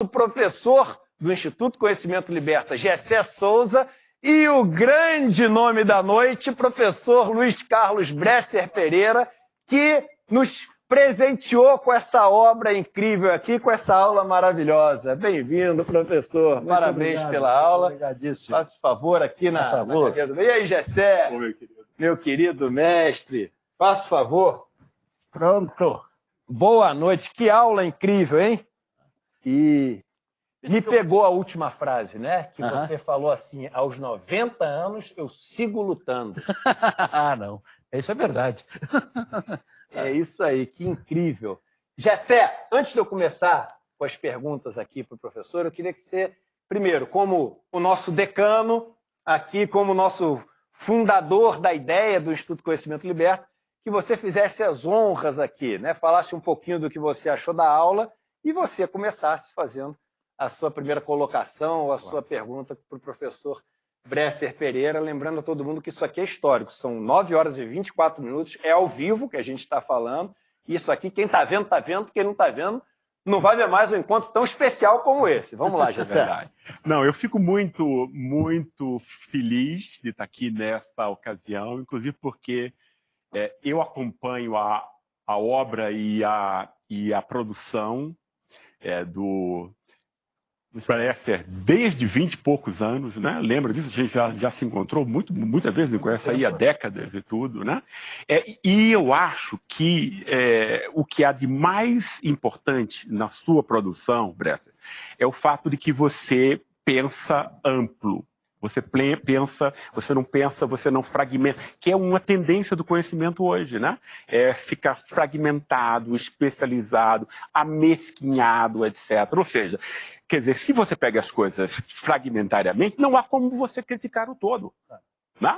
o professor do Instituto Conhecimento Liberta, Gessé Souza, e o grande nome da noite, professor Luiz Carlos Bresser Pereira, que nos presenteou com essa obra incrível aqui, com essa aula maravilhosa. Bem-vindo, professor. Muito Parabéns obrigado, pela aula. Obrigadíssimo. Faça favor aqui na cadeira. E aí, Gessé? Meu querido mestre, faça favor. Pronto. Boa noite. Que aula incrível, hein? E me pegou a última frase, né? Que você falou assim, aos 90 anos eu sigo lutando. Ah, não. Isso é verdade. É isso aí, que incrível. Gessé, antes de eu começar com as perguntas aqui para o professor, eu queria que você, primeiro, como o nosso decano, aqui como o nosso fundador da ideia do Instituto Conhecimento Liberta, que você fizesse as honras aqui, né? Falasse um pouquinho do que você achou da aula e você começasse fazendo a sua primeira colocação ou a sua pergunta para o professor Bresser Pereira, lembrando a todo mundo que isso aqui é histórico, são 9 horas e 24 minutos, é ao vivo que a gente está falando, e isso aqui, quem está vendo, quem não está vendo, não vai ver mais um encontro tão especial como esse. Vamos lá, Gessé. Verdade. Não, eu fico muito feliz de estar aqui nessa ocasião, inclusive porque eu acompanho a obra e a produção do Bresser desde 20 e poucos anos, né? Lembra disso? A gente já se encontrou muitas vezes, me conhece aí há décadas e tudo, né? E eu acho que o que há de mais importante na sua produção, Bresser, é o fato de que você pensa amplo. Você pensa, você não fragmenta, que é uma tendência do conhecimento hoje, né? É ficar fragmentado, especializado, amesquinhado, etc. Ou seja, quer dizer, se você pega as coisas fragmentariamente, não há como você criticar o todo, né?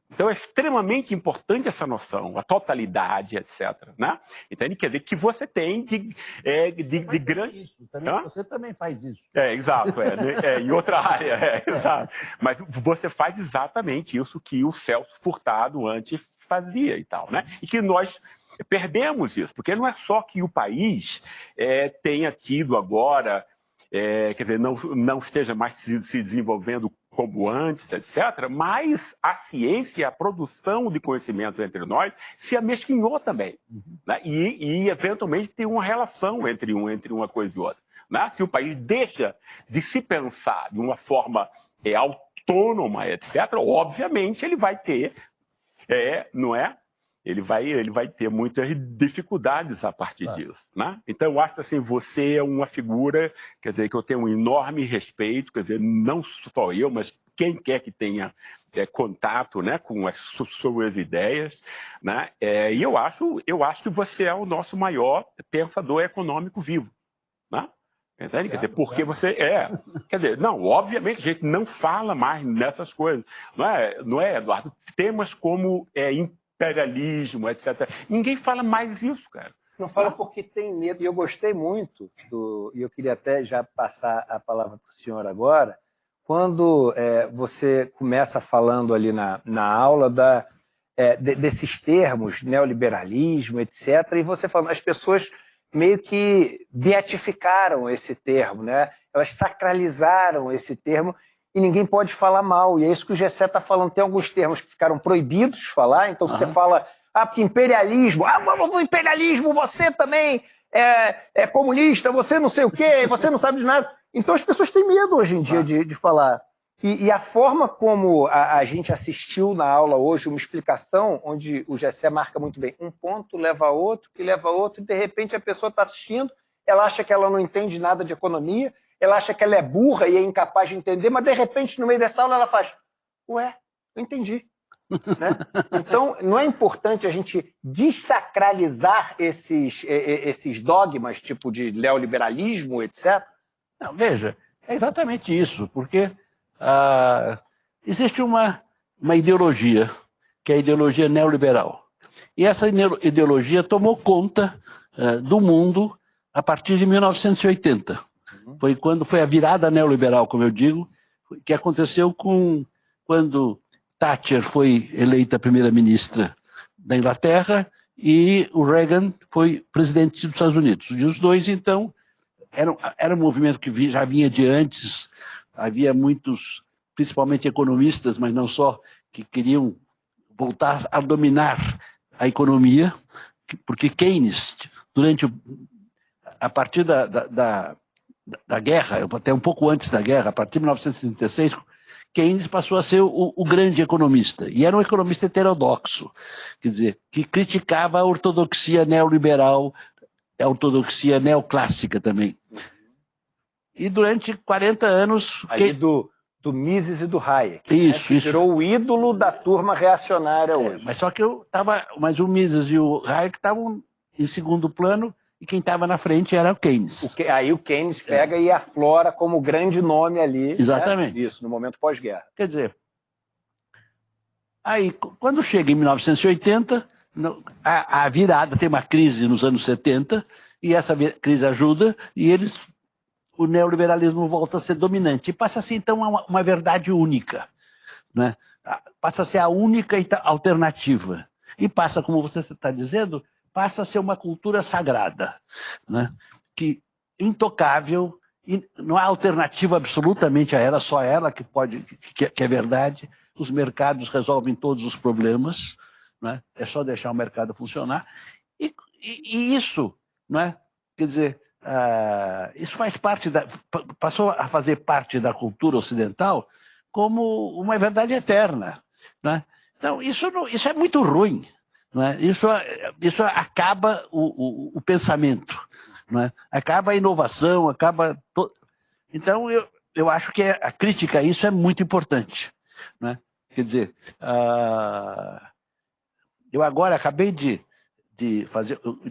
Então é extremamente importante essa noção, a totalidade, etc. Né? Então, quer dizer que você tem de grande... Você também faz isso. Exato, em outra área, exato. Mas você faz exatamente isso que o Celso Furtado antes fazia e tal, né? E que nós perdemos isso, porque não é só que o país tenha tido agora, quer dizer, não esteja mais se desenvolvendo como antes, etc., mas a ciência, a produção de conhecimento entre nós se amesquinhou também. Né? E, eventualmente, tem uma relação entre uma coisa e outra. Né? Se o país deixa de se pensar de uma forma autônoma, etc., obviamente ele vai ter, não é? Ele vai ter muitas dificuldades a partir disso, né? Então, eu acho assim, você é uma figura, quer dizer, que eu tenho um enorme respeito, quer dizer, não só eu, mas quem quer que tenha contato, né, com as suas ideias, né? E eu acho que você é o nosso maior pensador econômico vivo, né? Entende? Quer dizer, porque você quer dizer, não, obviamente a gente não fala mais nessas coisas, não é, Eduardo? Temas como imperialismo, etc. Ninguém fala mais isso, cara. Não fala porque tem medo. E eu gostei muito, e eu queria até já passar a palavra para o senhor agora, quando você começa falando ali na aula desses termos, neoliberalismo, etc., e você falando, as pessoas meio que beatificaram esse termo, né? Elas sacralizaram esse termo, e ninguém pode falar mal. E é isso que o Gessé está falando. Tem alguns termos que ficaram proibidos de falar, então você fala, porque imperialismo, o imperialismo, você também é comunista, você não sei o quê, você não sabe de nada. Então as pessoas têm medo hoje em dia de falar. E a forma como a gente assistiu na aula hoje, uma explicação, onde o Gessé marca muito bem, um ponto leva a outro, que leva a outro, e de repente a pessoa está assistindo, ela acha que ela não entende nada de economia, ela acha que ela é burra e é incapaz de entender, mas de repente, no meio dessa aula, ela faz, ué, eu entendi. Né? Então, não é importante a gente desacralizar esses dogmas, tipo de neoliberalismo, etc.? Não, veja, é exatamente isso, porque existe uma ideologia, que é a ideologia neoliberal. E essa ideologia tomou conta do mundo a partir de 1980. Foi quando foi a virada neoliberal, como eu digo, que aconteceu quando Thatcher foi eleita primeira-ministra da Inglaterra e o Reagan foi presidente dos Estados Unidos. E os dois, então, era um movimento que já vinha de antes, havia muitos, principalmente economistas, mas não só, que queriam voltar a dominar a economia, porque Keynes, a partir da guerra, até um pouco antes da guerra, a partir de 1936, Keynes passou a ser o grande economista, e era um economista heterodoxo, quer dizer, que criticava a ortodoxia neoliberal, a ortodoxia neoclássica também. E durante 40 anos... Ali do Mises e do Hayek, isso, né? Virou o ídolo da turma reacionária hoje. Mas só que mas o Mises e o Hayek estavam em segundo plano, e quem estava na frente era o Keynes. Aí o Keynes pega e aflora como grande nome ali. Exatamente. Né? Isso, no momento pós-guerra. Quer dizer, aí, quando chega em 1980, a virada, tem uma crise nos anos 70, e essa crise ajuda, e o neoliberalismo volta a ser dominante. E passa a ser, então, uma verdade única. Né? Passa a ser a única alternativa. E passa, como você está dizendo, passa a ser uma cultura sagrada, né? Que intocável, e não há alternativa absolutamente a ela, só ela que é verdade. Os mercados resolvem todos os problemas, né? É só deixar o mercado funcionar. E isso, né? Quer dizer, isso faz parte passou a fazer parte da cultura ocidental como uma verdade eterna, né? Então, isso é muito ruim. Né? Isso acaba o pensamento, né? Acaba a inovação, acaba... Então, eu acho que a crítica a isso é muito importante. Né? Quer dizer, eu agora acabei de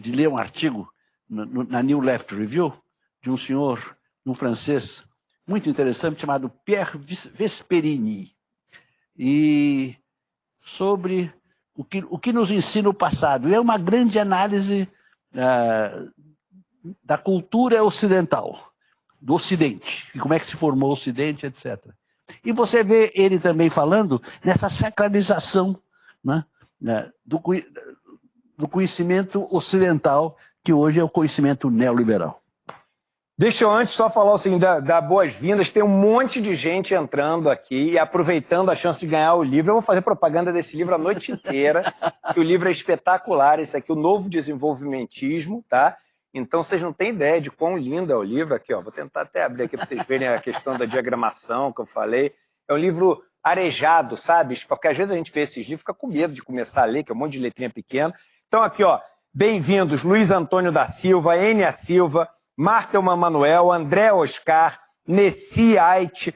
ler um artigo na New Left Review de um senhor, um francês, muito interessante, chamado Pierre Vesperini, e sobre o que nos ensina o passado. E é uma grande análise da cultura ocidental, do Ocidente, e como é que se formou o Ocidente, etc. E você vê ele também falando nessa sacralização, né, do conhecimento ocidental, que hoje é o conhecimento neoliberal. Deixa eu antes só falar o seguinte, dar boas-vindas. Tem um monte de gente entrando aqui e aproveitando a chance de ganhar o livro. Eu vou fazer propaganda desse livro a noite inteira, que o livro é espetacular. Esse aqui, O Novo Desenvolvimentismo, tá? Então, vocês não têm ideia de quão lindo é o livro. Aqui, ó, vou tentar até abrir aqui para vocês verem a questão da diagramação que eu falei. É um livro arejado, sabe? Porque às vezes a gente vê esses livros e fica com medo de começar a ler, que é um monte de letrinha pequena. Então, aqui, ó, bem-vindos Luiz Antônio da Silva, Enia Silva, Martelman Manuel, André Oscar, Nessi Ait,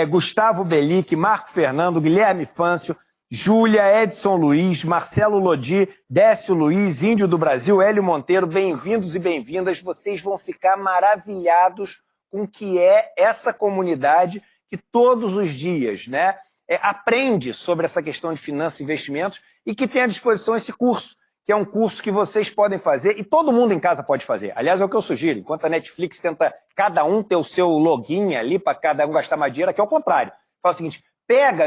Gustavo Belic, Marco Fernando, Guilherme Fâncio, Júlia, Edson Luiz, Marcelo Lodi, Décio Luiz, Índio do Brasil, Hélio Monteiro, bem-vindos e bem-vindas. Vocês vão ficar maravilhados com o que é essa comunidade que todos os dias, né, aprende sobre essa questão de finanças e investimentos e que tem à disposição esse curso, que é um curso que vocês podem fazer, e todo mundo em casa pode fazer. Aliás, é o que eu sugiro. Enquanto a Netflix tenta cada um ter o seu login ali para cada um gastar mais dinheiro, aqui é o contrário. Fala o seguinte,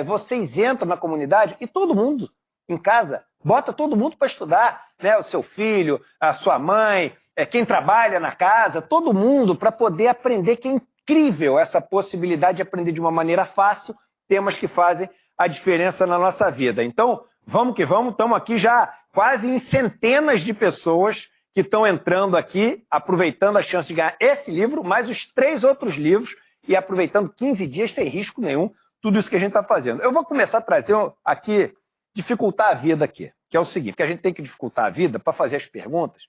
vocês entram na comunidade e todo mundo em casa, bota todo mundo para estudar, né? O seu filho, a sua mãe, quem trabalha na casa, todo mundo para poder aprender, que é incrível essa possibilidade de aprender de uma maneira fácil temas que fazem a diferença na nossa vida. Então, vamos que vamos, estamos aqui já quase em centenas de pessoas que estão entrando aqui, aproveitando a chance de ganhar esse livro, mais os 3 outros livros, e aproveitando 15 dias sem risco nenhum, tudo isso que a gente está fazendo. Eu vou começar a trazer aqui, dificultar a vida aqui, que é o seguinte, que a gente tem que dificultar a vida para fazer as perguntas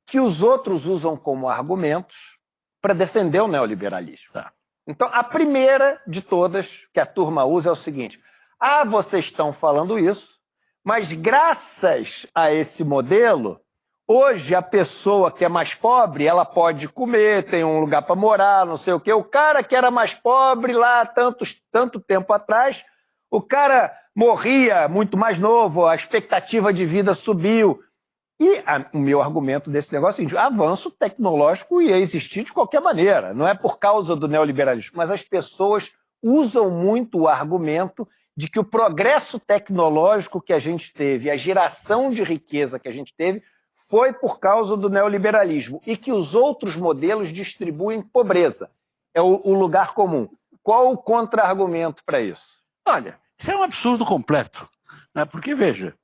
que os outros usam como argumentos para defender o neoliberalismo. Tá. Então, a primeira de todas que a turma usa é o seguinte, vocês estão falando isso, mas graças a esse modelo, hoje a pessoa que é mais pobre, ela pode comer, tem um lugar para morar, não sei o quê. O cara que era mais pobre lá tanto tempo atrás, o cara morria muito mais novo, a expectativa de vida subiu. E o meu argumento desse negócio é o seguinte, avanço tecnológico ia existir de qualquer maneira, não é por causa do neoliberalismo, mas as pessoas usam muito o argumento de que o progresso tecnológico que a gente teve, a geração de riqueza que a gente teve, foi por causa do neoliberalismo e que os outros modelos distribuem pobreza. É o lugar comum. Qual o contra-argumento para isso? Olha, isso é um absurdo completo, né? Porque, veja,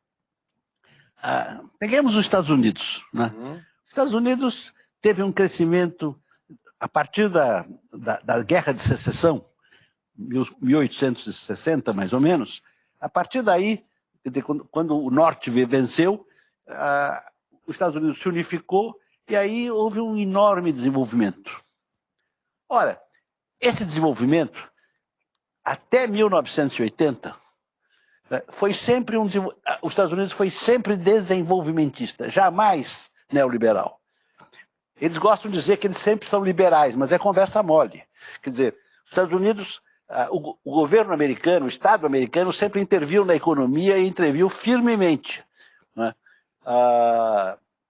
peguemos os Estados Unidos. Né? Os Estados Unidos teve um crescimento a partir da Guerra de Secessão, 1860, mais ou menos. A partir daí, quando o Norte venceu, os Estados Unidos se unificou e aí houve um enorme desenvolvimento. Ora, esse desenvolvimento, até 1980, foi sempre os Estados Unidos foi sempre desenvolvimentista, jamais neoliberal. Eles gostam de dizer que eles sempre são liberais, mas é conversa mole. Quer dizer, os Estados Unidos, o governo americano, o Estado americano sempre interviu na economia e interviu firmemente. Né?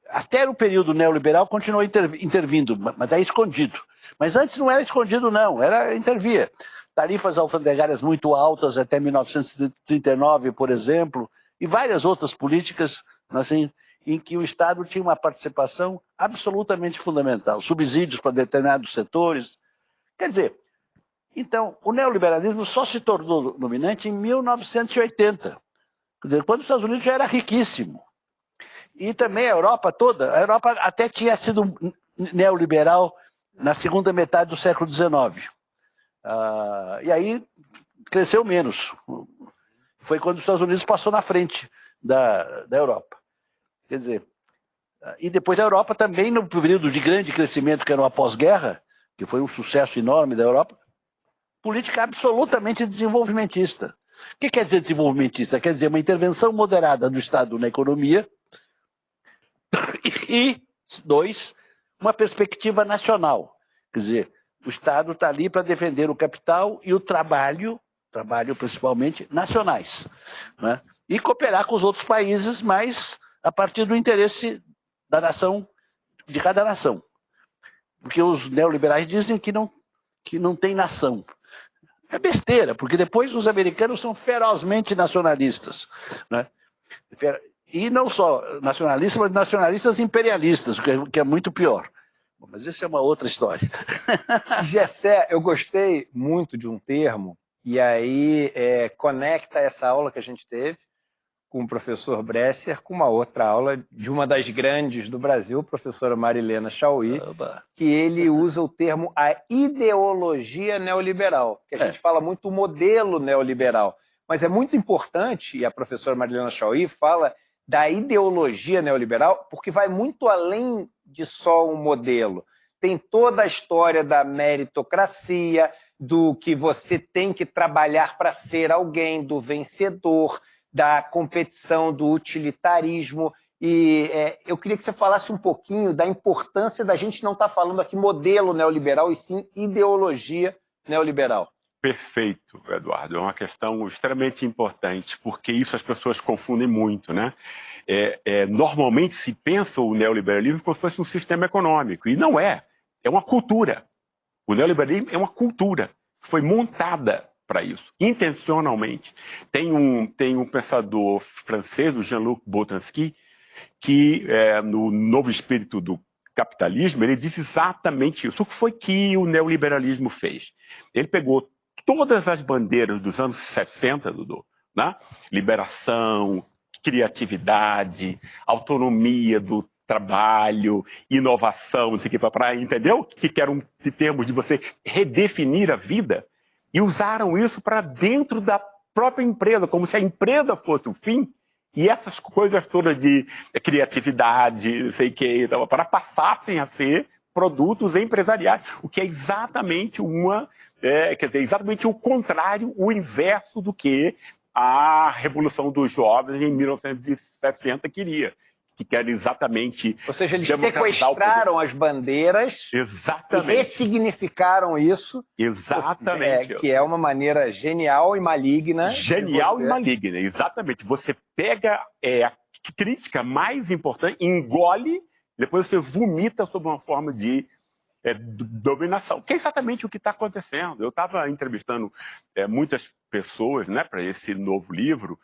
Até no período neoliberal continuou intervindo, mas é escondido. Mas antes não era escondido, não, intervia. Tarifas alfandegárias muito altas até 1939, por exemplo, e várias outras políticas assim, em que o Estado tinha uma participação absolutamente fundamental, subsídios para determinados setores. Quer dizer, então, o neoliberalismo só se tornou dominante em 1980, quer dizer, quando os Estados Unidos já era riquíssimo. E também a Europa toda, a Europa até tinha sido neoliberal na segunda metade do século XIX. E aí cresceu menos. Foi quando os Estados Unidos passou na frente da Europa. Quer dizer, e depois a Europa também, no período de grande crescimento, que era o pós-guerra, que foi um sucesso enorme da Europa, política absolutamente desenvolvimentista. O que quer dizer desenvolvimentista? Quer dizer uma intervenção moderada do Estado na economia e, dois, uma perspectiva nacional. Quer dizer, o Estado está ali para defender o capital e o trabalho principalmente, nacionais. Né? E cooperar com os outros países, mas a partir do interesse da nação, de cada nação. Porque os neoliberais dizem que não tem nação. É besteira, porque depois os americanos são ferozmente nacionalistas. Né? E não só nacionalistas, mas nacionalistas imperialistas, o que é muito pior. Mas isso é uma outra história. Gessé, eu gostei muito de um termo, e aí conecta essa aula que a gente teve com o professor Bresser com uma outra aula de uma das grandes do Brasil, a professora Marilena Chauí, que ele usa o termo a ideologia neoliberal, que a gente fala muito o modelo neoliberal, mas é muito importante, e a professora Marilena Chauí fala da ideologia neoliberal, porque vai muito além de só um modelo. Tem toda a história da meritocracia, do que você tem que trabalhar para ser alguém, do vencedor, da competição, do utilitarismo. E eu queria que você falasse um pouquinho da importância da gente não estar falando aqui modelo neoliberal, e sim ideologia neoliberal. Perfeito, Eduardo. É uma questão extremamente importante, porque isso as pessoas confundem muito, né? Normalmente se pensa o neoliberalismo como se fosse um sistema econômico, e não é. É uma cultura. O neoliberalismo é uma cultura que foi montada para isso, intencionalmente. Tem um pensador francês, o Jean-Luc Boltanski, que no Novo Espírito do Capitalismo, ele disse exatamente isso. O que foi que o neoliberalismo fez? Ele pegou todas as bandeiras dos anos 60, Dudu, né? Liberação, criatividade, autonomia do trabalho, inovação, isso aqui para entendeu? Que eram termos de você redefinir a vida, e usaram isso para dentro da própria empresa, como se a empresa fosse o fim, e essas coisas todas de criatividade, não sei o que, para passassem a ser produtos empresariais, o que é exatamente exatamente o contrário, o inverso do que a Revolução dos Jovens em 1960 queria. Que era exatamente... Ou seja, eles sequestraram as bandeiras. Exatamente. E ressignificaram isso. Exatamente. Que é uma maneira genial e maligna. Genial e maligna, exatamente. Você pega a crítica mais importante, engole, depois você vomita sob uma forma de dominação, que é exatamente o que está acontecendo. Eu estava entrevistando muitas pessoas, né, para esse novo livro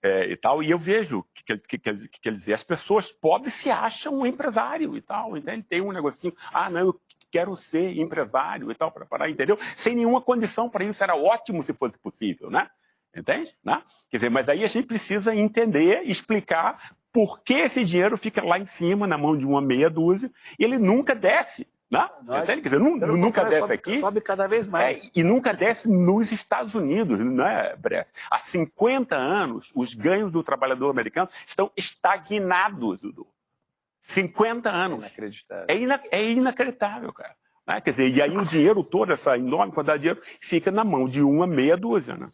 e tal, e eu vejo que quer dizer, as pessoas pobres se acham um empresário e tal, então ele tem um negocinho, não, eu quero ser empresário e tal, para parar, entendeu? Sem nenhuma condição para isso, era ótimo se fosse possível, né? Entende? Né? Quer dizer, mas aí a gente precisa entender, explicar por que esse dinheiro fica lá em cima, na mão de uma meia dúzia, e ele nunca desce. Né? Quer dizer, nunca desce aqui. Sobe cada vez mais. E nunca desce nos Estados Unidos, né, Bress? Há 50 anos, os ganhos do trabalhador americano estão estagnados, Dudu. 50 anos. Inacreditável. É inacreditável, cara. Né? Quer dizer, e aí o dinheiro todo, essa enorme quantidade de dinheiro, fica na mão de uma meia dúzia, né?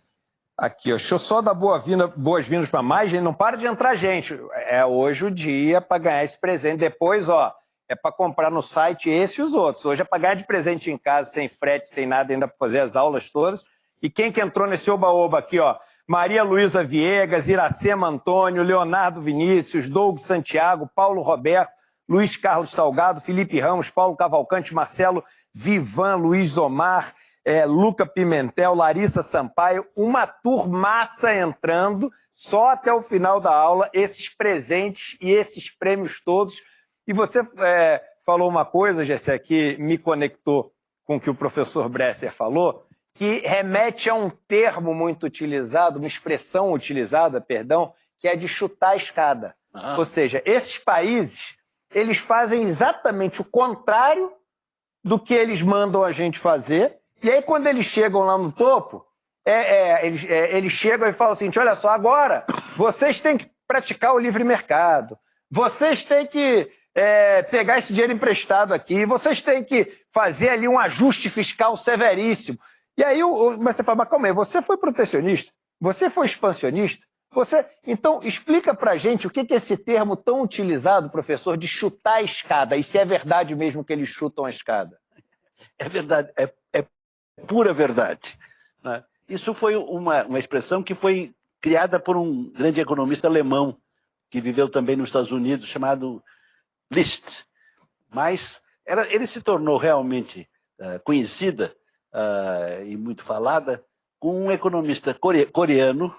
Aqui, ó, deixa eu só dar boas-vindas para mais gente. Não para de entrar gente. É hoje o dia para ganhar esse presente. Depois, ó, é para comprar no site esse e os outros. Hoje é para ganhar de presente em casa, sem frete, sem nada, ainda para fazer as aulas todas. E quem que entrou nesse oba-oba aqui, ó? Maria Luísa Viegas, Iracema Antônio, Leonardo Vinícius, Doug Santiago, Paulo Roberto, Luiz Carlos Salgado, Felipe Ramos, Paulo Cavalcante, Marcelo Vivan, Luiz Omar, Luca Pimentel, Larissa Sampaio, uma turmaça entrando, só até o final da aula, esses presentes e esses prêmios todos. E você falou uma coisa, Gessé, que me conectou com o que o professor Bresser falou, que remete a um termo muito utilizado, uma expressão utilizada, perdão, que é de chutar a escada. Ou seja, esses países, eles fazem exatamente o contrário do que eles mandam a gente fazer. E aí, quando eles chegam lá no topo, eles chegam e falam assim, olha só, agora vocês têm que praticar o livre mercado, vocês têm que pegar esse dinheiro emprestado aqui, vocês têm que fazer ali um ajuste fiscal severíssimo. E aí mas você fala, mas calma aí, você foi protecionista? Você foi expansionista? Então, explica pra gente o que é esse termo tão utilizado, professor, de chutar a escada, e se é verdade mesmo que eles chutam a escada. É verdade, é pura verdade. Né? Isso foi uma expressão que foi criada por um grande economista alemão, que viveu também nos Estados Unidos, chamado List. Mas ele se tornou realmente conhecida e muito falada com um economista coreano,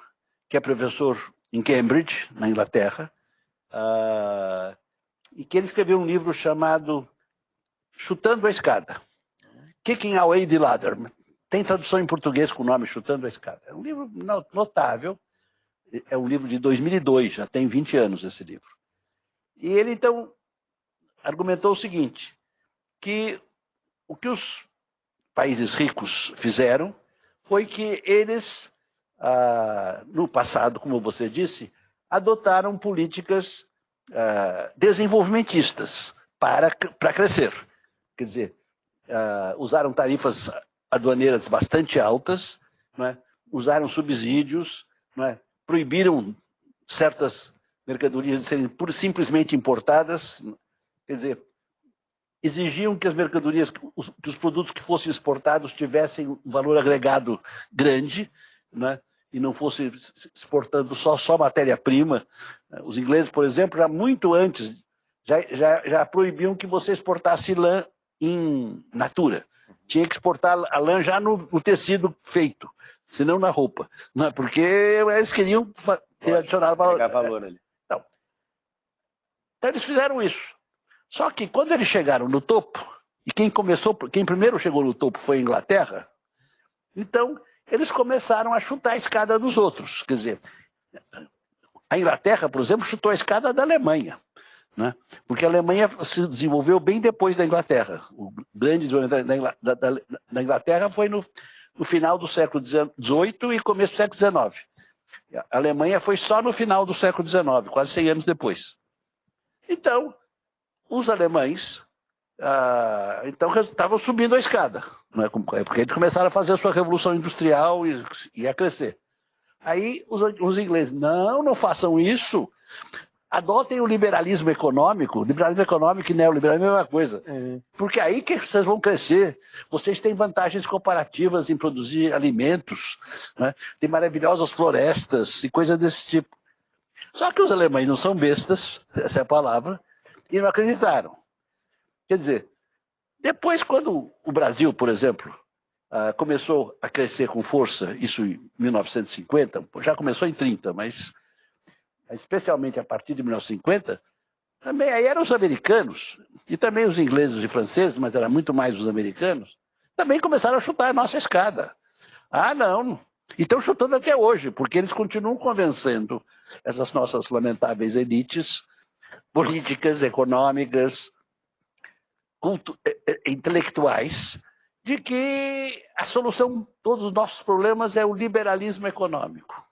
que é professor em Cambridge, na Inglaterra, e que ele escreveu um livro chamado Chutando a Escada. Kicking Away the Ladder. Tem tradução em português com o nome Chutando a Escada. É um livro notável, é um livro de 2002, já tem 20 anos esse livro. E ele, então, argumentou o seguinte, que o que os países ricos fizeram foi que eles, no passado, como você disse, adotaram políticas desenvolvimentistas para crescer. Quer dizer, usaram tarifas aduaneiras bastante altas, não é? Usaram subsídios, não é? Proibiram certas mercadorias de serem simplesmente importadas, quer dizer, exigiam que as mercadorias, que os produtos que fossem exportados tivessem um valor agregado grande, não é? E não fosse exportando só matéria-prima. Os ingleses, por exemplo, já muito antes, já proibiam que você exportasse lã in natura. Tinha que exportar a lã já no tecido feito, senão na roupa. Não é? Porque eles queriam adicionar valor ali. Então, eles fizeram isso. Só que quando eles chegaram no topo, e quem primeiro chegou no topo foi a Inglaterra, então eles começaram a chutar a escada dos outros. Quer dizer, a Inglaterra, por exemplo, chutou a escada da Alemanha. Né? Porque a Alemanha se desenvolveu bem depois da Inglaterra. O grande desenvolvimento da Inglaterra foi no final do século XVIII e começo do século XIX. A Alemanha foi só no final do século XIX, quase 100 anos depois. Então, os alemães estavam subindo a escada, não é? Porque eles começaram a fazer a sua revolução industrial e a crescer. Aí os ingleses, não façam isso. Adotem o liberalismo econômico. Liberalismo econômico e neoliberalismo é a mesma coisa. Porque aí que vocês vão crescer. Vocês têm vantagens comparativas em produzir alimentos, né? Tem maravilhosas florestas e coisas desse tipo. Só que os alemães não são bestas, essa é a palavra, e não acreditaram. Quer dizer, Depois, quando o Brasil, por exemplo, começou a crescer com força, isso em 1950, já começou em 30, mas especialmente a partir de 1950, também aí eram os americanos, e também os ingleses e franceses, mas era muito mais os americanos, também começaram a chutar a nossa escada. Ah, não. E estão chutando até hoje, porque eles continuam convencendo essas nossas lamentáveis elites políticas, econômicas, intelectuais, de que a solução de todos os nossos problemas é o liberalismo econômico.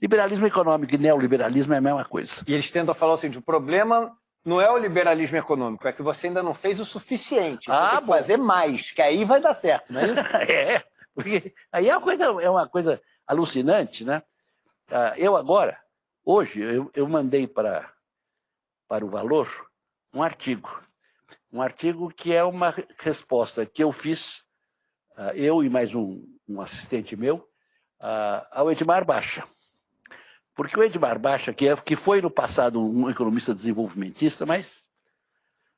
Liberalismo econômico e neoliberalismo é a mesma coisa. E eles tentam falar o seguinte, o problema não é o liberalismo econômico, é que você ainda não fez o suficiente. Então tem que fazer mais, que aí vai dar certo, não é isso? É, porque aí é uma coisa alucinante, né? Eu agora, hoje, eu mandei para o Valor um artigo que é uma resposta que eu fiz, eu e mais um assistente meu, ao Edmar Baixa. Porque o Edmar Baixa, que foi no passado um economista desenvolvimentista, mas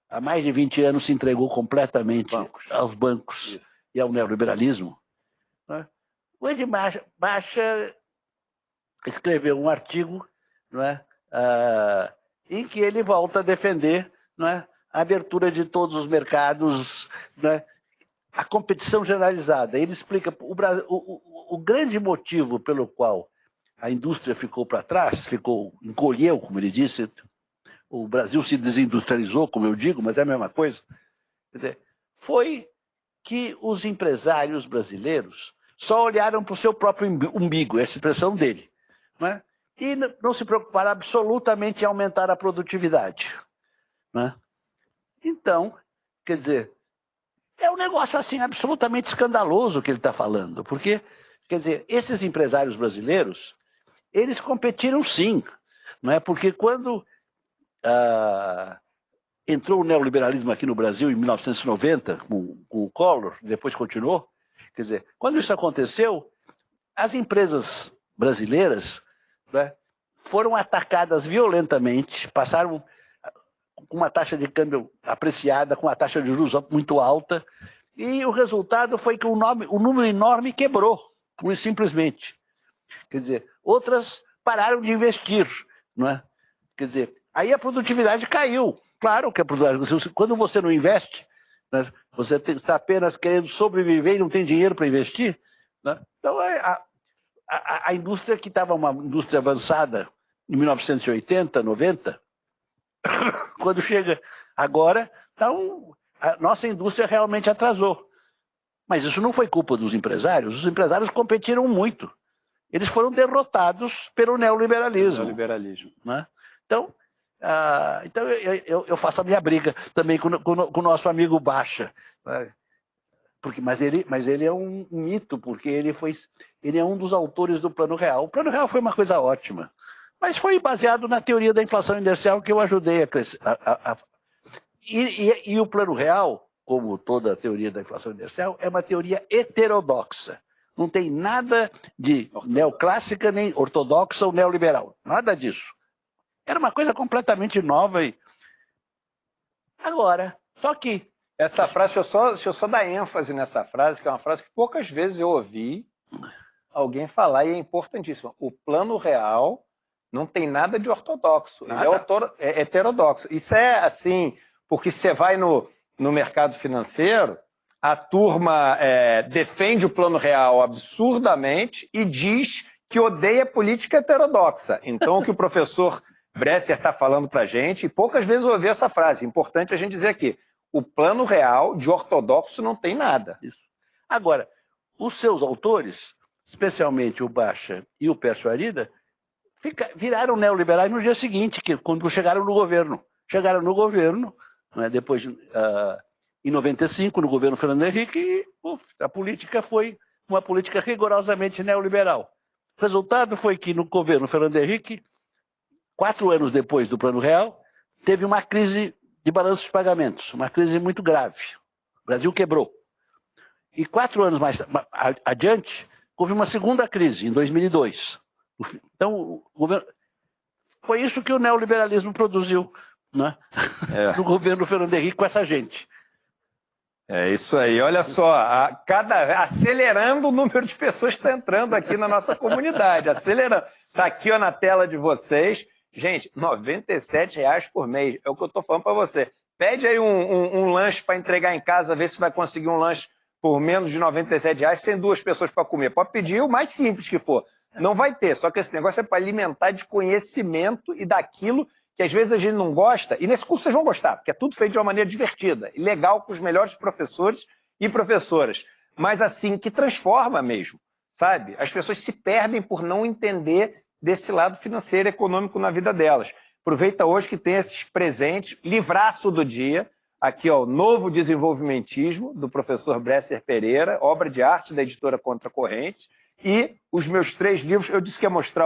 há mais de 20 anos se entregou completamente aos bancos e ao neoliberalismo, né? O Edmar Baixa escreveu um artigo, não é, em que ele volta a defender, não é, a abertura de todos os mercados, não é, a competição generalizada. Ele explica o grande motivo pelo qual a indústria ficou para trás, encolheu, como ele disse, o Brasil se desindustrializou, como eu digo, mas é a mesma coisa. Quer dizer, foi que os empresários brasileiros só olharam para o seu próprio umbigo, essa expressão dele, não é? E não se preocuparam absolutamente em aumentar a produtividade, não é? Então, quer dizer, é um negócio assim absolutamente escandaloso que ele está falando, porque, quer dizer, esses empresários brasileiros, eles competiram sim, não é? Porque quando entrou o neoliberalismo aqui no Brasil em 1990, com o Collor, depois continuou, quer dizer, quando isso aconteceu, as empresas brasileiras, né, foram atacadas violentamente, passaram com uma taxa de câmbio apreciada, com uma taxa de juros muito alta, e o resultado foi que o número enorme quebrou, pura e simplesmente. Quer dizer, outras pararam de investir, não é? Quer dizer, aí a produtividade caiu. Claro que a produtividade, quando você não investe, né, você está apenas querendo sobreviver e não tem dinheiro para investir, né? Então a indústria que estava uma indústria avançada em 1980, 90, quando chega agora, então, a nossa indústria realmente atrasou. Mas isso não foi culpa dos empresários. Os empresários competiram muito. Eles foram derrotados pelo neoliberalismo. Né? Então, eu faço a minha briga também com o nosso amigo Baixa. Né? Mas ele é um mito, porque ele é um dos autores do Plano Real. O Plano Real foi uma coisa ótima, mas foi baseado na teoria da inflação inercial que eu ajudei a crescer. E o Plano Real, como toda a teoria da inflação inercial, é uma teoria heterodoxa. Não tem nada de neoclássica, nem ortodoxa ou neoliberal. Nada disso. Era uma coisa completamente nova. Agora, só que... Essa frase, deixa eu só dar ênfase nessa frase, que é uma frase que poucas vezes eu ouvi alguém falar, e é importantíssima. O Plano Real não tem nada de ortodoxo, ele é heterodoxo. Isso é assim, porque você vai no mercado financeiro, a turma defende o Plano Real absurdamente e diz que odeia política heterodoxa. Então, o que o professor Bresser está falando para a gente, e poucas vezes eu ouvi essa frase, importante a gente dizer aqui, o Plano Real de ortodoxo não tem nada. Isso. Agora, os seus autores, especialmente o Baixa e o Pércio Arida, viraram neoliberais no dia seguinte, quando chegaram no governo. Chegaram no governo, né, depois, em 95, no governo Fernando Henrique, e a política foi uma política rigorosamente neoliberal. O resultado foi que no governo Fernando Henrique, 4 anos depois do Plano Real, teve uma crise de balanço de pagamentos, uma crise muito grave. O Brasil quebrou. E 4 anos mais adiante, houve uma segunda crise, em 2002. Então, foi isso que o neoliberalismo produziu, né? No governo Fernando Henrique com essa gente. É isso aí, olha só, acelerando o número de pessoas que está entrando aqui na nossa comunidade, acelerando. Está aqui ó, na tela de vocês. Gente, R$ 97,00 por mês, é o que eu estou falando para você. Pede aí um lanche para entregar em casa, ver se vai conseguir um lanche por menos de R$ 97,00, sem 2 pessoas para comer. Pode pedir o mais simples que for. Não vai ter, só que esse negócio é para alimentar de conhecimento e daquilo que às vezes a gente não gosta, e nesse curso vocês vão gostar, porque é tudo feito de uma maneira divertida e legal com os melhores professores e professoras, mas assim, que transforma mesmo, sabe? As pessoas se perdem por não entender desse lado financeiro e econômico na vida delas. Aproveita hoje que tem esses presentes, livraço do dia, aqui ó, o Novo Desenvolvimentismo, do professor Bresser Pereira, obra de arte da editora Contracorrente, e os meus 3 livros, eu disse que ia mostrar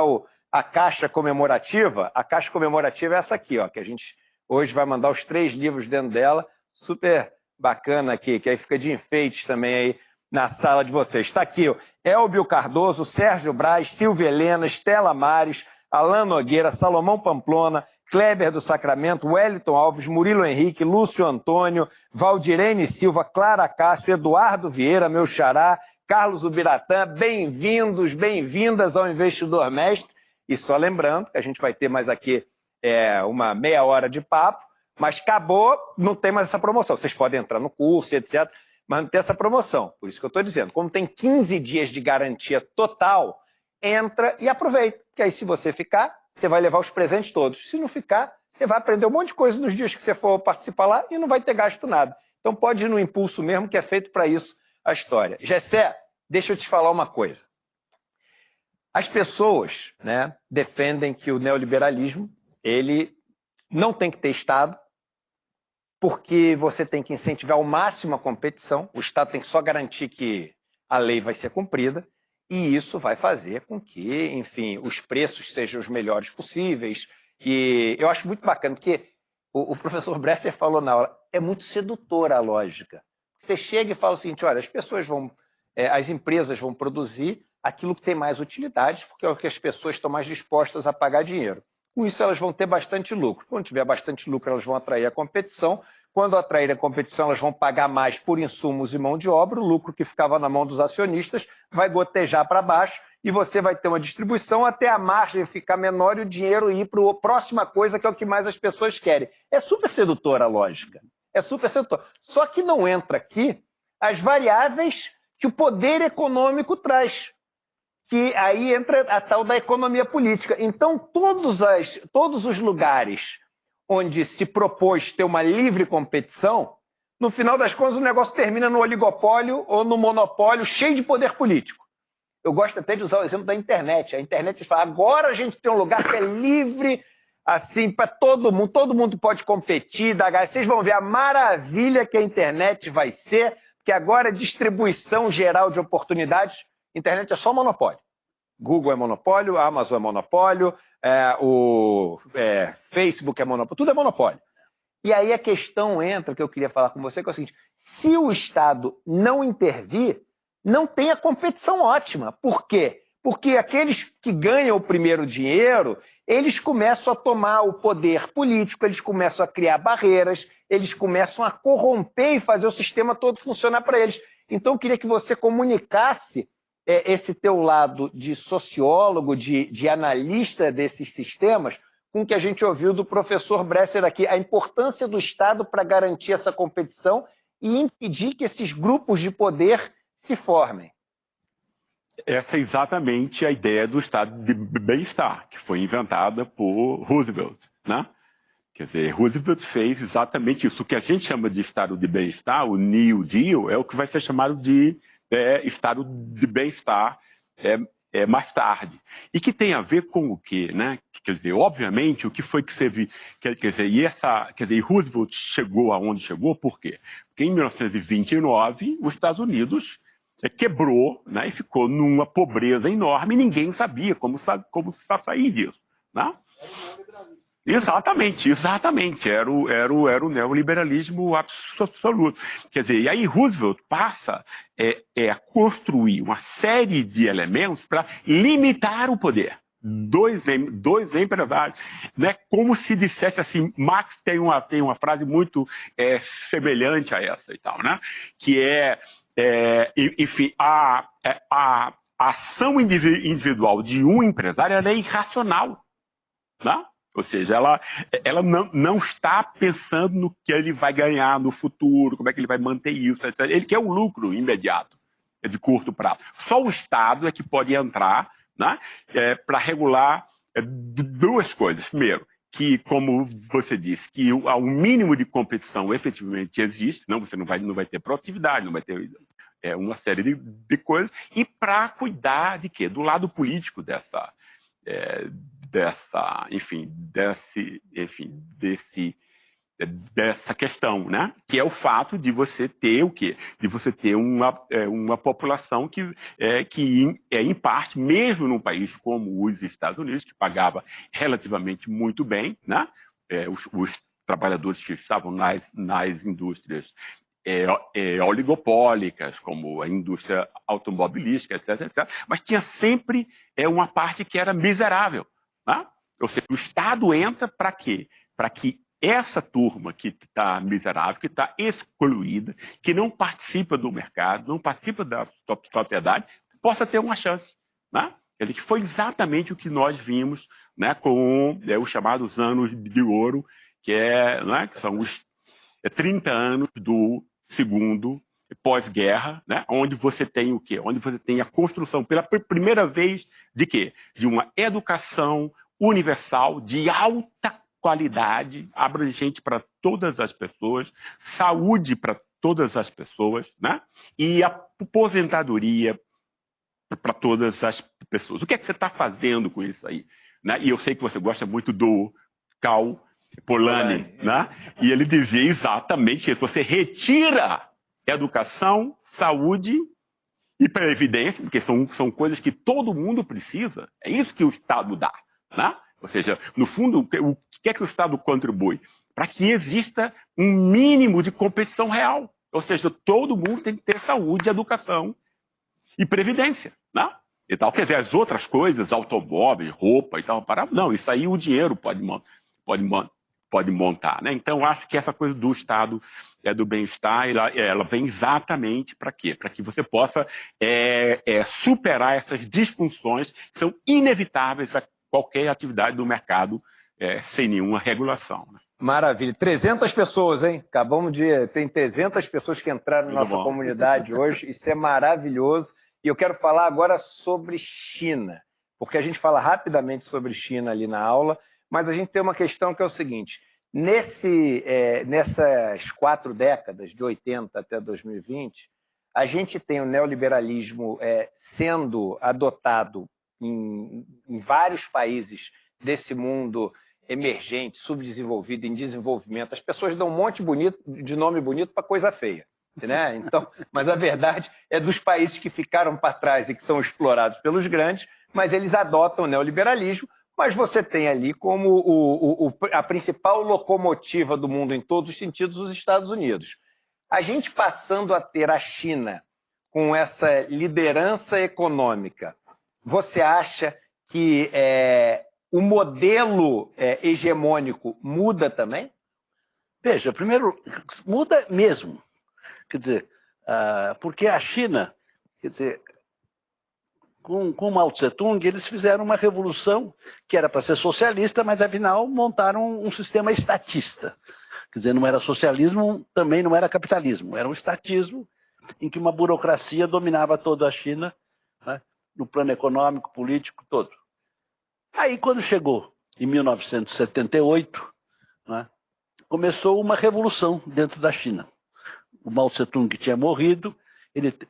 a caixa comemorativa. A caixa comemorativa é essa aqui, ó, que a gente hoje vai mandar os 3 livros dentro dela, super bacana aqui, que aí fica de enfeites também aí na sala de vocês. Está aqui, ó, Elbio Cardoso, Sérgio Braz, Silvia Helena, Estela Mares, Alain Nogueira, Salomão Pamplona, Kleber do Sacramento, Wellington Alves, Murilo Henrique, Lúcio Antônio, Valdirene Silva, Clara Cássio, Eduardo Vieira, meu xará, Carlos Ubiratã, bem-vindos, bem-vindas ao Investidor Mestre. E só lembrando que a gente vai ter mais aqui uma meia hora de papo, mas acabou, não tem mais essa promoção. Vocês podem entrar no curso, etc., mas não tem essa promoção. Por isso que eu estou dizendo, como tem 15 dias de garantia total, entra e aproveita. Porque aí se você ficar, você vai levar os presentes todos. Se não ficar, você vai aprender um monte de coisa nos dias que você for participar lá e não vai ter gasto nada. Então pode ir no impulso mesmo, que é feito para isso a história. Gessé, deixa eu te falar uma coisa. As pessoas, né, defendem que o neoliberalismo ele não tem que ter Estado, porque você tem que incentivar ao máximo a competição, o Estado tem que só garantir que a lei vai ser cumprida, e isso vai fazer com que, enfim, os preços sejam os melhores possíveis. E eu acho muito bacana, porque o professor Bresser falou na aula, é muito sedutora a lógica. Você chega e fala o seguinte, olha, as empresas vão produzir aquilo que tem mais utilidades, porque é o que as pessoas estão mais dispostas a pagar dinheiro. Com isso, elas vão ter bastante lucro. Quando tiver bastante lucro, elas vão atrair a competição. Quando atrair a competição, elas vão pagar mais por insumos e mão de obra. O lucro que ficava na mão dos acionistas vai gotejar para baixo e você vai ter uma distribuição até a margem ficar menor e o dinheiro ir para a próxima coisa, que é o que mais as pessoas querem. É super sedutora a lógica. É super sedutora. Só que não entra aqui as variáveis que o poder econômico traz, que aí entra a tal da economia política. Então, todos os lugares onde se propôs ter uma livre competição, no final das contas o negócio termina no oligopólio ou no monopólio cheio de poder político. Eu gosto até de usar o exemplo da internet. A internet fala, agora a gente tem um lugar que é livre, assim, para todo mundo pode competir. Vocês vão ver a maravilha que a internet vai ser, porque agora é distribuição geral de oportunidades. Internet é só monopólio. Google é monopólio, a Amazon é monopólio, Facebook é monopólio, tudo é monopólio. E aí a questão entra, que eu queria falar com você, que é o seguinte, se o Estado não intervir, não tem a competição ótima. Por quê? Porque aqueles que ganham o primeiro dinheiro, eles começam a tomar o poder político, eles começam a criar barreiras, eles começam a corromper e fazer o sistema todo funcionar para eles. Então, eu queria que você comunicasse esse teu lado de sociólogo, de analista desses sistemas, com o que a gente ouviu do professor Bresser aqui, a importância do Estado para garantir essa competição e impedir que esses grupos de poder se formem. Essa é exatamente a ideia do estado de bem-estar, que foi inventada por Roosevelt, né? Quer dizer, Roosevelt fez exatamente isso. O que a gente chama de estado de bem-estar, o New Deal, é o que vai ser chamado de estado de bem-estar mais tarde. E que tem a ver com o quê, né? Quer dizer, obviamente, o que foi que você viu... Quer dizer, Roosevelt chegou aonde chegou, por quê? Porque em 1929, os Estados Unidos quebrou, né, e ficou numa pobreza enorme e ninguém sabia como sair disso, né? Exatamente. Era o neoliberalismo absoluto. Quer dizer, e aí Roosevelt passa a construir uma série de elementos para limitar o poder. dois empresários, né? Como se dissesse assim, Marx tem uma frase muito semelhante a essa e tal, né? Que enfim, a ação individual de um empresário ela é irracional, né? Ou seja, ela não está pensando no que ele vai ganhar no futuro, como é que ele vai manter isso, etc. Ele quer um lucro imediato, de curto prazo. Só o Estado é que pode entrar, né, para regular duas coisas. Primeiro, que, como você disse, que o mínimo de competição efetivamente existe, senão você não vai ter produtividade, não vai ter uma série de coisas, e para cuidar de quê? Do lado político dessa questão, né? Que é o fato de você ter o quê? De você ter uma população que em parte, mesmo num país como os Estados Unidos, que pagava relativamente muito bem, né? Os trabalhadores que estavam nas indústrias oligopólicas, como a indústria automobilística, etc. Mas tinha sempre uma parte que era miserável, né? Ou seja, o Estado entra para quê? Para que essa turma que está miserável, que está excluída, que não participa do mercado, não participa da sociedade, possa ter uma chance, né? Quer dizer, que foi exatamente o que nós vimos, né, com os chamados anos de ouro, né, que são os 30 anos do segundo pós-guerra, né, onde você tem o quê? Onde você tem a construção pela primeira vez de quê? De uma educação universal de alta qualidade, abrangente para todas as pessoas, saúde para todas as pessoas, né? E a aposentadoria para todas as pessoas. O que é que você está fazendo com isso aí? Né? E eu sei que você gosta muito do Karl Polanyi, né? E ele dizia exatamente isso. Você retira educação, saúde e previdência, porque são coisas que todo mundo precisa. É isso que o Estado dá, né? Ou seja, no fundo, o que é que o Estado contribui? Para que exista um mínimo de competição real. Ou seja, todo mundo tem que ter saúde, educação e previdência, né? E tal. Quer dizer, as outras coisas, automóveis, roupa e tal, não, isso aí o dinheiro pode montar, né? Então, acho que essa coisa do Estado do bem-estar, ela vem exatamente para quê? Para que você possa superar essas disfunções que são inevitáveis a qualquer atividade do mercado sem nenhuma regulação, né? Maravilha. 300 pessoas, hein? Tem 300 pessoas que entraram na nossa comunidade hoje. Isso é maravilhoso. E eu quero falar agora sobre China, porque a gente fala rapidamente sobre China ali na aula, mas a gente tem uma questão que é o seguinte: nessas 4 décadas, de 80 até 2020, a gente tem o neoliberalismo sendo adotado em vários países desse mundo emergente, subdesenvolvido, em desenvolvimento. As pessoas dão um monte de nome bonito para coisa feia, né? Então, mas a verdade é dos países que ficaram para trás e que são explorados pelos grandes, mas eles adotam o neoliberalismo. Mas você tem ali como a principal locomotiva do mundo em todos os sentidos os Estados Unidos. A gente passando a ter a China com essa liderança econômica, você acha que o modelo hegemônico muda também? Veja, primeiro, muda mesmo. Quer dizer, porque a China, quer dizer, com Mao Tse-tung, eles fizeram uma revolução que era para ser socialista, mas afinal montaram um sistema estatista. Quer dizer, não era socialismo, também não era capitalismo, era um estatismo em que uma burocracia dominava toda a China, né, no plano econômico, político, todo. Aí, quando chegou em 1978, né, começou uma revolução dentro da China. O Mao Tse-tung tinha morrido,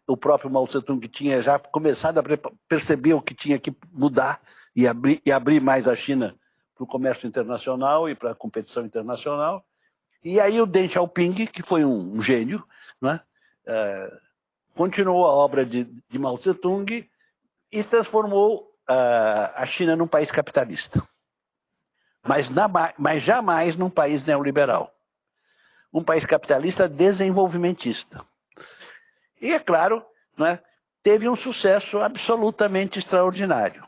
o próprio Mao Tse-tung tinha já começado a perceber o que tinha que mudar e abrir mais a China para o comércio internacional e para a competição internacional. E aí o Deng Xiaoping, que foi um gênio, né, continuou a obra de Mao Tse-tung e transformou a China num país capitalista. Mas jamais num país neoliberal. Um país capitalista desenvolvimentista. E, é claro, né, teve um sucesso absolutamente extraordinário.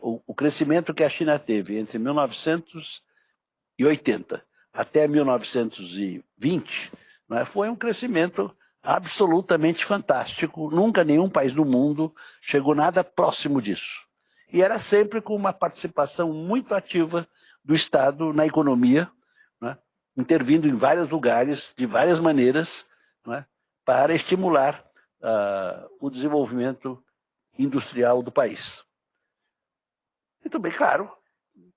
O crescimento que a China teve entre 1980 até 1920, né, foi um crescimento absolutamente fantástico. Nunca nenhum país do mundo chegou nada próximo disso. E era sempre com uma participação muito ativa do Estado na economia, né, intervindo em vários lugares, de várias maneiras, né, para estimular o desenvolvimento industrial do país. Muito bem, claro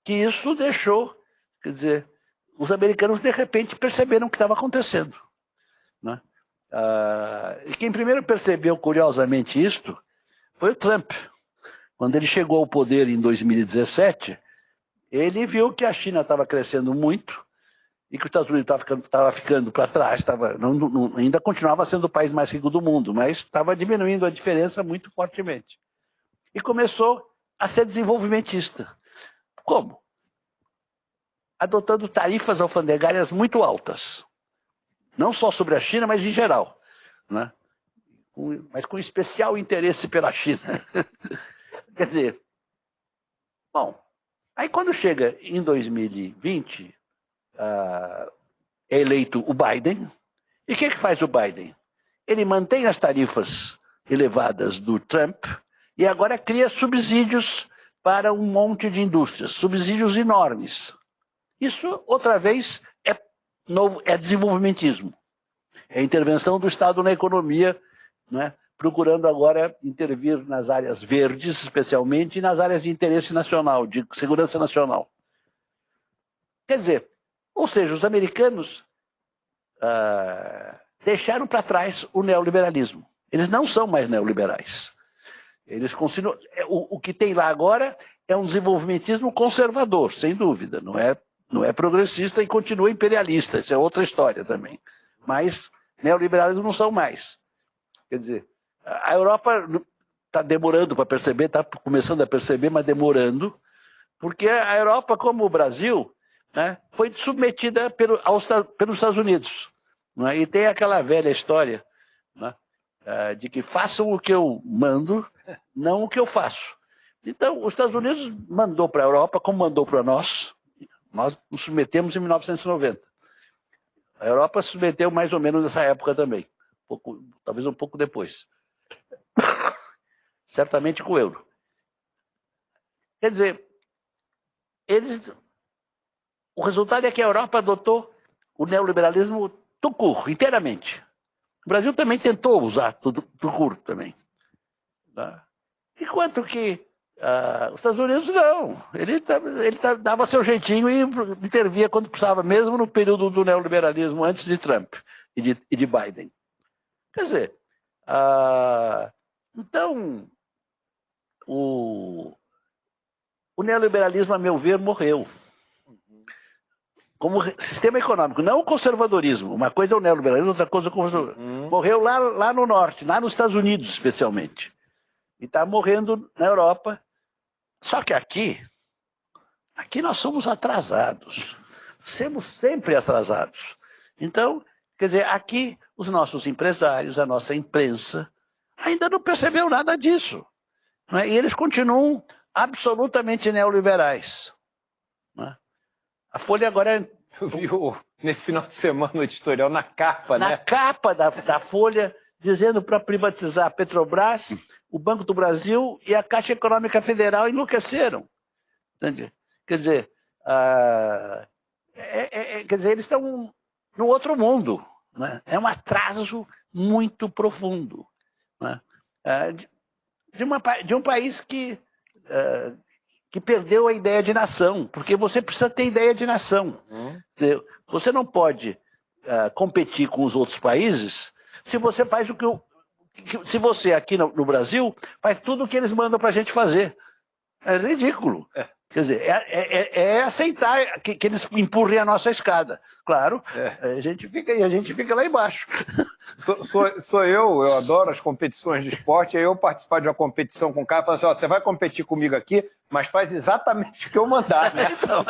que isso deixou, quer dizer, os americanos de repente perceberam o que estava acontecendo, né? E quem primeiro percebeu, curiosamente, isto foi o Trump. Quando ele chegou ao poder em 2017, ele viu que a China estava crescendo muito e que os Estados Unidos estava ficando para trás, ainda continuava sendo o país mais rico do mundo, mas estava diminuindo a diferença muito fortemente. E começou a ser desenvolvimentista. Como? Adotando tarifas alfandegárias muito altas. Não só sobre a China, mas em geral, né? Mas com especial interesse pela China. Quer dizer, bom, aí quando chega em 2020, é eleito o Biden, e o que faz o Biden? Ele mantém as tarifas elevadas do Trump e agora cria subsídios para um monte de indústrias, subsídios enormes. Isso, outra vez, é desenvolvimentismo. É intervenção do Estado na economia, né, procurando agora intervir nas áreas verdes, especialmente, e nas áreas de interesse nacional, de segurança nacional. Quer dizer, ou seja, os americanos deixaram para trás o neoliberalismo. Eles não são mais neoliberais. Eles continuam. O que tem lá agora é um desenvolvimentismo conservador, sem dúvida. Não é progressista e continua imperialista. Isso é outra história também. Mas neoliberalismo não são mais. Quer dizer, a Europa está demorando para perceber, está começando a perceber, mas demorando, porque a Europa, como o Brasil, né, foi submetida pelos Estados Unidos. Né, e tem aquela velha história, né, de que façam o que eu mando, não o que eu faço. Então, os Estados Unidos mandou para a Europa, como mandou para nós nos submetemos em 1990. A Europa se submeteu mais ou menos nessa época também, talvez um pouco depois. Certamente com o euro. Quer dizer, o resultado é que a Europa adotou o neoliberalismo tout court, inteiramente. O Brasil também tentou usar tudo court também. Tá? Enquanto que os Estados Unidos não. Ele dava seu jeitinho e intervia quando precisava, mesmo no período do neoliberalismo, antes de Trump e de Biden. Quer dizer, então, o neoliberalismo, a meu ver, morreu. Como sistema econômico, não o conservadorismo. Uma coisa é o neoliberalismo, outra coisa é o conservadorismo. Morreu lá no norte, lá nos Estados Unidos, especialmente. E está morrendo na Europa. Só que aqui nós somos atrasados. Somos sempre atrasados. Então, quer dizer, aqui os nossos empresários, a nossa imprensa, ainda não percebeu nada disso. Né? E eles continuam absolutamente neoliberais. Né? A Folha agora... Eu vi nesse final de semana o editorial na capa, né? Na capa da Folha, dizendo para privatizar a Petrobras, o Banco do Brasil e a Caixa Econômica Federal enlouqueceram. Entende? Quer dizer, eles estão no outro mundo. Né? É um atraso muito profundo. Né? De um país que perdeu a ideia de nação, porque você precisa ter ideia de nação. Você não pode competir com os outros países se você faz o que se você aqui no Brasil faz tudo o que eles mandam para a gente fazer. É ridículo. Quer dizer, é aceitar que eles empurrem a nossa escada. Claro, a gente fica lá embaixo. Eu adoro as competições de esporte, aí eu participar de uma competição com o cara e falar assim, você vai competir comigo aqui, mas faz exatamente o que eu mandar, né? Então,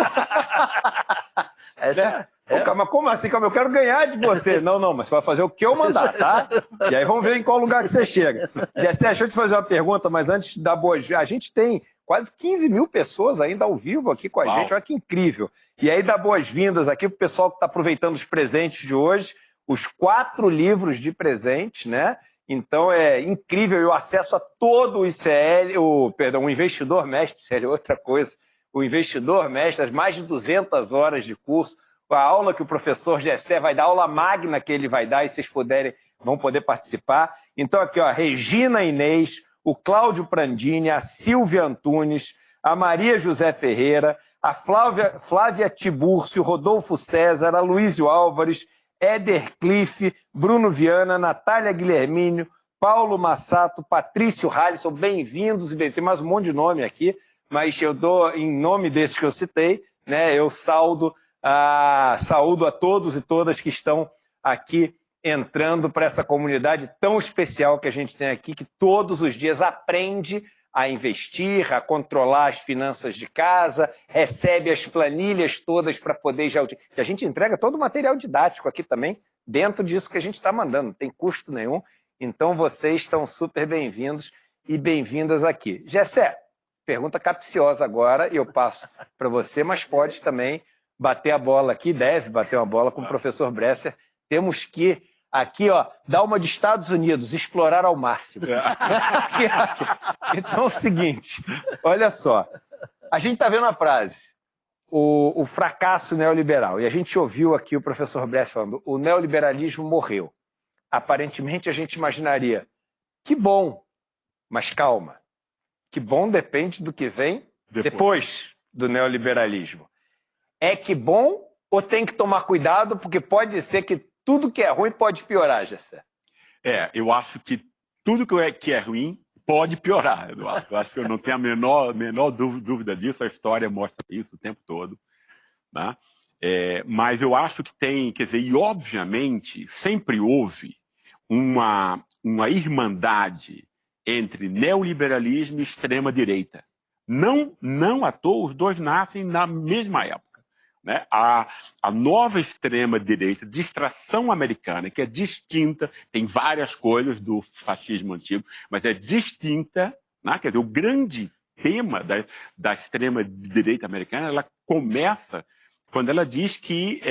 Mas como assim? Eu quero ganhar de você. Não, mas você vai fazer o que eu mandar, tá? E aí vamos ver em qual lugar que você chega. Jessé, deixa eu te fazer uma pergunta, mas antes da boa... A gente tem quase 15 mil pessoas ainda ao vivo aqui com a gente, olha que incrível. E aí dá boas-vindas aqui para o pessoal que está aproveitando os presentes de hoje, os 4 livros de presente, né? Então é incrível, eu acesso a todo o ICL, o Investidor Mestre, ICL é outra coisa, o Investidor Mestre, as mais de 200 horas de curso, a aula que o professor Gessé vai dar, a aula magna que ele vai dar, e vocês vão poder participar. Então aqui, ó, Regina Inês, o Cláudio Prandini, a Silvia Antunes, a Maria José Ferreira, a Flávia Tibúrcio, Rodolfo César, a Luísio Álvares, Éder Cliff, Bruno Viana, Natália Guilhermínio, Paulo Massato, Patrício Halisson, bem-vindos, tem mais um monte de nome aqui, mas eu dou, em nome desses que eu citei, né, eu saúdo a todos e todas que estão aqui entrando para essa comunidade tão especial que a gente tem aqui, que todos os dias aprende a investir, a controlar as finanças de casa, recebe as planilhas todas para poder já utilizar. A gente entrega todo o material didático aqui também, dentro disso que a gente está mandando, não tem custo nenhum. Então, vocês são super bem-vindos e bem-vindas aqui. Gessé, pergunta capciosa agora, e eu passo para você, mas pode também bater a bola aqui, deve bater uma bola com o professor Bresser. Temos que aqui, ó, dar uma de Estados Unidos, explorar ao máximo. Então é o seguinte, olha só, a gente está vendo a frase, o fracasso neoliberal, e a gente ouviu aqui o professor Bresser falando, o neoliberalismo morreu. Aparentemente a gente imaginaria, que bom, mas calma, que bom depende do que vem depois do neoliberalismo. É que bom ou tem que tomar cuidado, porque pode ser que tudo que é ruim pode piorar, Gessé? Eu acho que tudo que é ruim pode piorar, Eduardo. Eu acho que eu não tenho a menor dúvida disso, a história mostra isso o tempo todo. Né? Mas eu acho que tem, quer dizer, e obviamente sempre houve uma irmandade entre neoliberalismo e extrema-direita. Não à toa, os dois nascem na mesma época. Né? A nova extrema-direita de extração americana, que é distinta, tem várias coisas do fascismo antigo, mas é distinta, né? Quer dizer, o grande tema da extrema-direita americana, ela começa quando ela diz que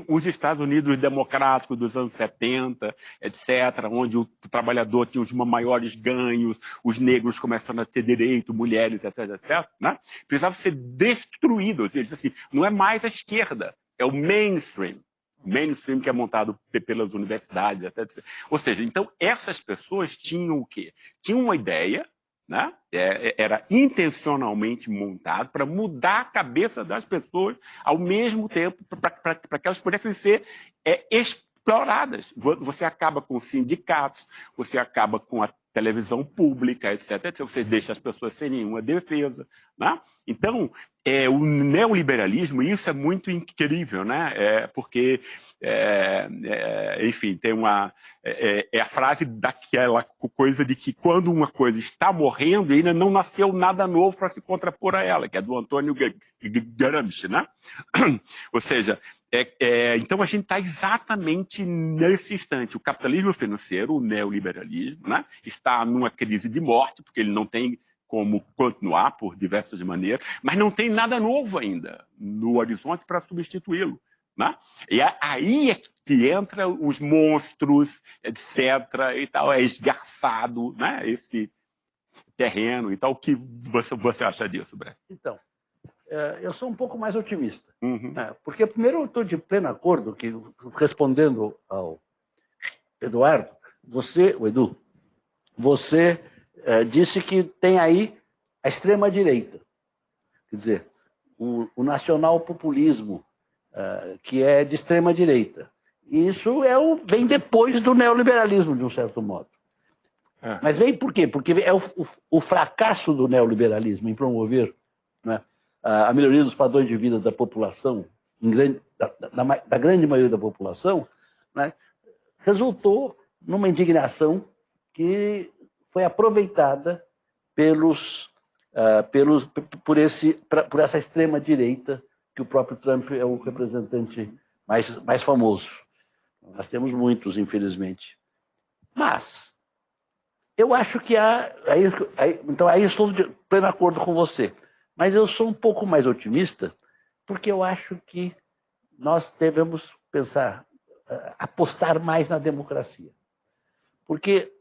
os Estados Unidos democráticos dos anos 70, etc., onde o trabalhador tinha os maiores ganhos, os negros começando a ter direito, mulheres, etc., né? Precisava ser destruído. Ou seja, assim, não é mais a esquerda, é o mainstream. O mainstream que é montado pelas universidades, etc. Ou seja, então essas pessoas tinham o quê? Tinham uma ideia, né? Era intencionalmente montado para mudar a cabeça das pessoas ao mesmo tempo, para que elas pudessem ser exploradas. Você acaba com os sindicatos, você acaba com a televisão pública, etc. Você deixa as pessoas sem nenhuma defesa. Né? Então, o neoliberalismo, isso é muito incrível, né? Porque, enfim, tem a frase daquela coisa de que quando uma coisa está morrendo, ainda não nasceu nada novo para se contrapor a ela, que é do Antônio Gramsci, né? Ou seja, então a gente está exatamente nesse instante. O capitalismo financeiro, o neoliberalismo, né, está numa crise de morte, porque ele não tem como continuar por diversas maneiras, mas não tem nada novo ainda no horizonte para substituí-lo. Né? E aí é que entra os monstros, etc. e tal, é esgarçado, né, esse terreno e tal. O que você acha disso, Bré? Então, eu sou um pouco mais otimista. Uhum. Porque, primeiro, eu estou de pleno acordo que, respondendo ao Eduardo, o Edu, você disse que tem aí a extrema-direita. Quer dizer, o nacional-populismo, que é de extrema-direita. Isso vem depois do neoliberalismo, de um certo modo. Mas vem por quê? Porque é o fracasso do neoliberalismo em promover, né, a melhoria dos padrões de vida da população, da grande maioria da população, né, resultou numa indignação que foi aproveitada por essa extrema-direita, que o próprio Trump é o representante mais famoso. Nós temos muitos, infelizmente. Mas Eu acho que há... Então, aí eu estou de pleno acordo com você. Mas eu sou um pouco mais otimista, porque eu acho que nós devemos pensar, apostar mais na democracia. Porque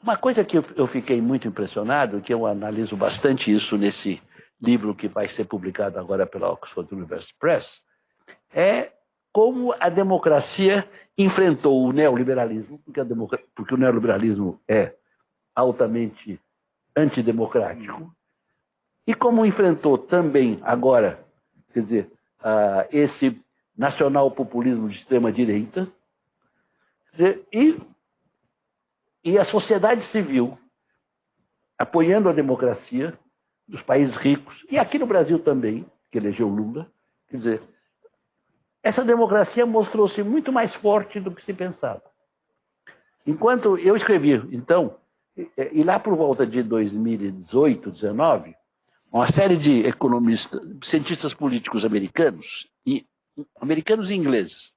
uma coisa que eu fiquei muito impressionado, que eu analiso bastante isso nesse livro que vai ser publicado agora pela Oxford University Press, é como a democracia enfrentou o neoliberalismo, porque o neoliberalismo é altamente antidemocrático, e como enfrentou também agora, quer dizer, esse nacional-populismo de extrema-direita, e a sociedade civil apoiando a democracia dos países ricos, e aqui no Brasil também, que elegeu Lula, quer dizer, essa democracia mostrou-se muito mais forte do que se pensava. Enquanto eu escrevi, então, e lá por volta de 2018, 2019, uma série de economistas, cientistas políticos americanos e ingleses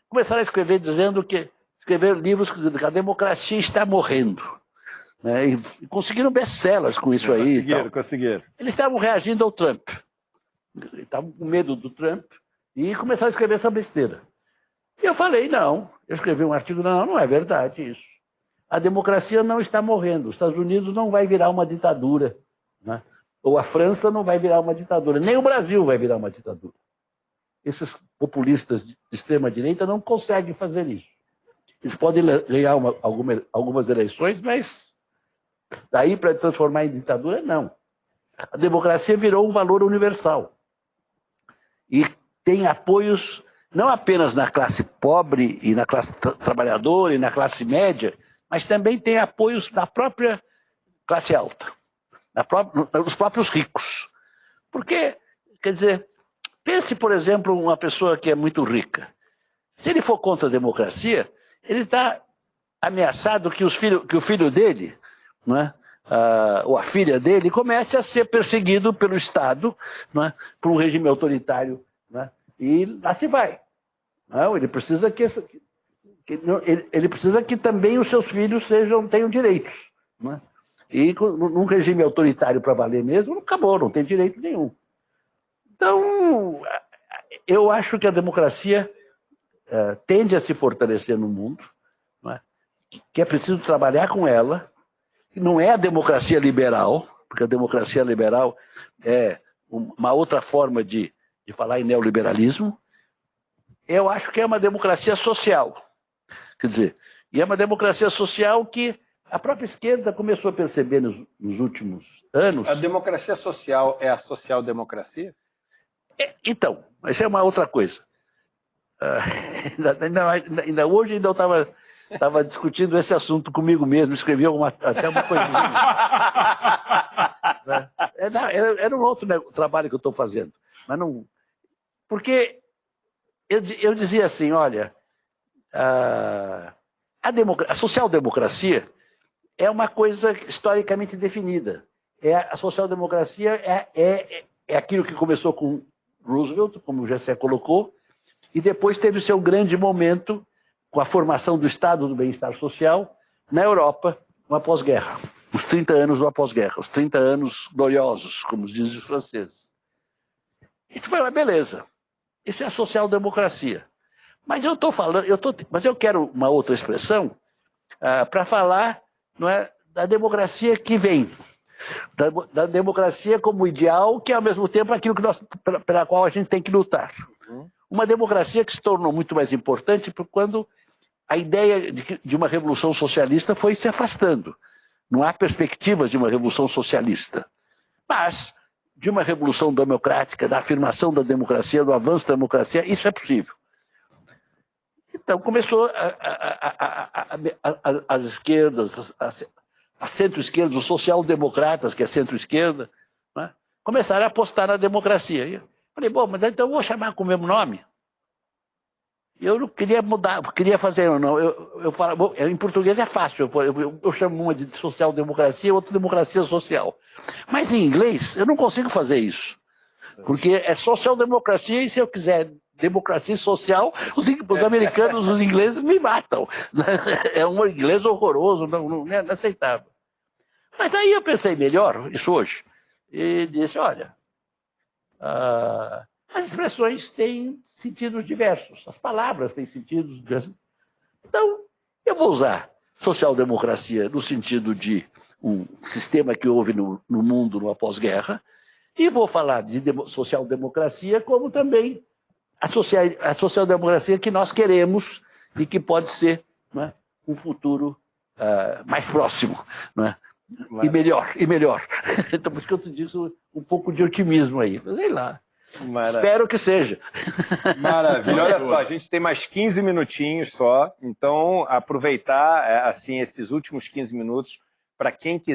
começaram a escrever dizendo que escrever livros que a democracia está morrendo, né? E conseguiram best-sellers com isso aí. Conseguiram. Eles estavam reagindo ao Trump, estavam com medo do Trump e começaram a escrever essa besteira. E eu falei, não, eu escrevi um artigo, não é verdade isso. A democracia não está morrendo, os Estados Unidos não vai virar uma ditadura, né? Ou a França não vai virar uma ditadura, nem o Brasil vai virar uma ditadura. Esses populistas de extrema-direita não conseguem fazer isso. Eles podem ganhar algumas eleições, mas daí para transformar em ditadura, não. A democracia virou um valor universal. E tem apoios não apenas na classe pobre e na classe trabalhadora e na classe média, mas também tem apoios da própria classe alta, dos próprios ricos. Porque, quer dizer, pense, por exemplo, uma pessoa que é muito rica. Se ele for contra a democracia, ele está ameaçado que o filho dele, não é? Ou a filha dele, comece a ser perseguido pelo Estado, não é? Por um regime autoritário, não é? E lá se vai. Não, ele precisa ele precisa que também os seus filhos tenham direitos. Não é? E num regime autoritário para valer mesmo, acabou, não tem direito nenhum. Então, eu acho que a democracia tende a se fortalecer no mundo, não é? Que é preciso trabalhar com ela, que não é a democracia liberal, porque a democracia liberal é uma outra forma de falar em neoliberalismo. Eu acho que é uma democracia social. Quer dizer, e é uma democracia social que a própria esquerda começou a perceber nos últimos anos. A democracia social é a social-democracia? Então, isso é uma outra coisa. Hoje eu estava discutindo esse assunto comigo mesmo, escrevi até uma coisinha. Era um outro trabalho que eu estou fazendo. Mas não... Porque eu dizia assim, olha, a social-democracia é uma coisa historicamente definida. A social-democracia é aquilo que começou com Roosevelt, como o Gessé colocou, e depois teve o seu grande momento com a formação do Estado do Bem-Estar Social na Europa, no após-guerra. Os 30 anos do após-guerra, os 30 anos gloriosos, como dizem os franceses. Isso foi uma beleza. Isso é a social-democracia. Mas mas eu quero uma outra expressão para falar, não é, da democracia que vem. Da democracia como ideal, que é ao mesmo tempo aquilo pela qual a gente tem que lutar. Uma democracia que se tornou muito mais importante quando a ideia de uma revolução socialista foi se afastando. Não há perspectivas de uma revolução socialista. Mas de uma revolução democrática, da afirmação da democracia, do avanço da democracia, isso é possível. Então começou as esquerdas, a centro-esquerda, os social-democratas, que é centro-esquerda, né, começaram a apostar na democracia. E eu falei, bom, mas então eu vou chamar com o mesmo nome. Eu não queria mudar, queria fazer, não. Eu falo, bom, em português é fácil, eu chamo uma de social-democracia e outra democracia social. Mas em inglês eu não consigo fazer isso, porque é social-democracia e se eu quiser democracia social, os americanos, os ingleses me matam. É um inglês horroroso, não é aceitável. Mas aí eu pensei melhor, isso hoje, e disse, olha, as expressões têm sentidos diversos, as palavras têm sentidos diversos. Então, eu vou usar social-democracia no sentido de um sistema que houve no mundo no pós-guerra, e vou falar de social-democracia como também a social-democracia que nós queremos e que pode ser, não é, um futuro mais próximo, não é? E melhor. Então, por isso que eu te disse um pouco de otimismo aí. Sei lá. Maravilha. Espero que seja. Maravilha. Olha só, a gente tem mais 15 minutinhos só, então aproveitar assim esses últimos 15 minutos para quem quiser